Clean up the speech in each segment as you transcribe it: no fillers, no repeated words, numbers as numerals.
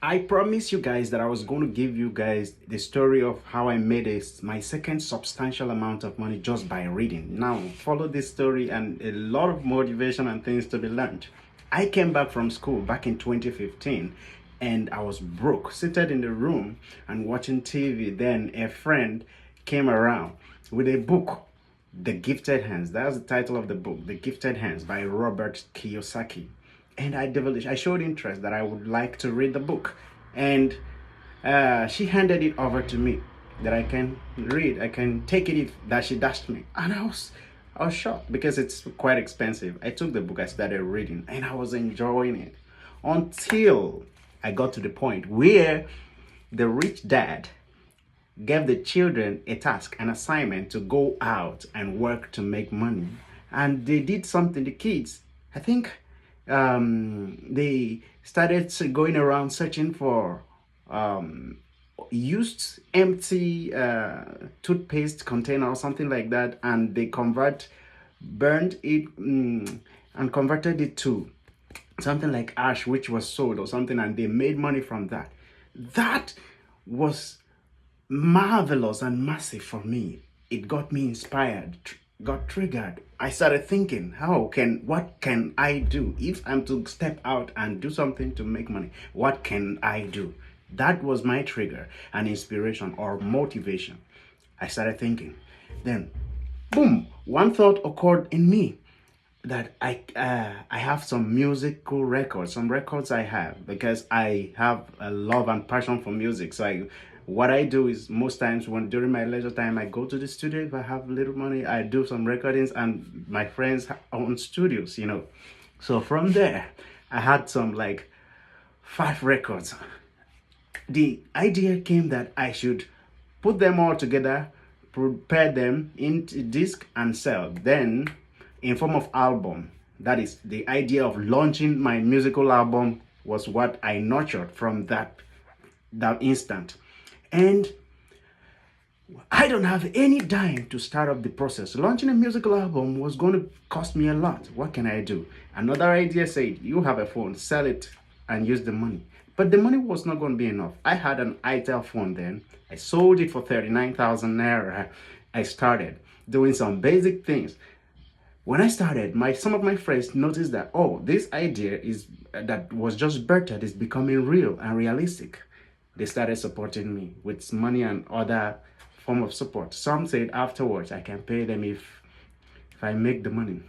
I promised you guys that I was going to give you guys the story of how I made my second substantial amount of money just by reading. Now, follow this story and a lot of motivation and things to be learned. I came back from school back in 2015 and I was broke, seated in the room and watching TV. Then a friend came around with a book, The Gifted Hands. That's the title of the book, The Gifted Hands by Robert Kiyosaki. And I showed interest that I would like to read the book, and she handed it over to me that I can read. I can take it if that she dashed me, and I was shocked because it's quite expensive. I took the book, I started reading, and I was enjoying it until I got to the point where the rich dad gave the children a task, an assignment to go out and work to make money, and they did something. The kids, I think they started going around searching for used empty toothpaste container or something like that, and they burned it and converted it to something like ash, which was sold or something, and they made money from that. That was marvelous and massive for me. It got me inspired, got triggered. I started thinking, what can I do if I'm to step out and do something to make money? What can I do? That was my trigger and inspiration or motivation. I started thinking. Then, boom, one thought occurred in me that I have some musical records, some records I have, because I have a love and passion for music. So what I do is most times during my leisure time, I go to the studio. If I have little money, I do some recordings, and my friends own studios, So from there, I had some like 5 records. The idea came that I should put them all together, prepare them into disc and sell. Then in form of album. That is the idea of launching my musical album was what I nurtured from that instant. And I don't have any dime to start up the process. Launching a musical album was going to cost me a lot. What can I do? Another idea said, you have a phone, sell it and use the money. But the money was not going to be enough. I had an itel phone then. I sold it for 39,000 naira. I started doing some basic things. When I started, some of my friends noticed that, this idea that was just birthed is becoming real and realistic. They started supporting me with money and other form of support. Some said afterwards I can pay them if I make the money.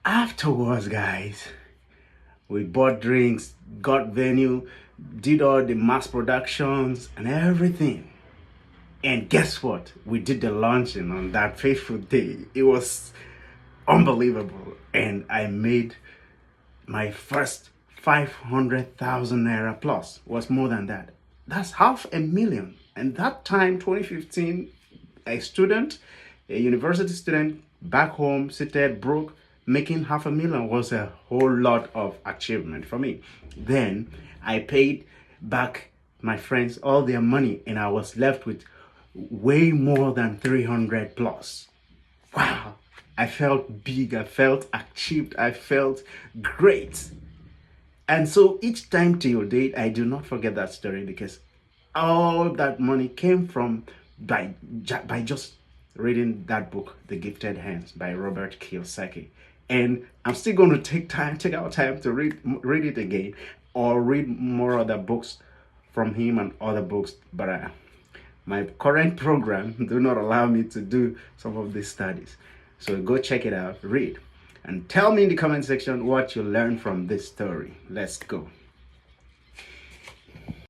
Afterwards, guys, we bought drinks, got venue, did all the mass productions and everything. And guess what? We did the launching on that fateful day. It was unbelievable, and I made my first 500,000 naira plus. Was more than that. That's 500,000. And that time, 2015, a university student back home, seated broke, making 500,000 was a whole lot of achievement for me. Then I paid back my friends all their money, and I was left with way more than 300 plus. Wow. I felt big, I felt achieved, I felt great. And so each time till date, I do not forget that story, because all that money came from by just reading that book, The Gifted Hands by Robert Kiyosaki. And I'm still going to take out time to read it again, or read more other books from him and other books. But my current program do not allow me to do some of these studies. So go check it out, read, and tell me in the comment section what you learned from this story. Let's go.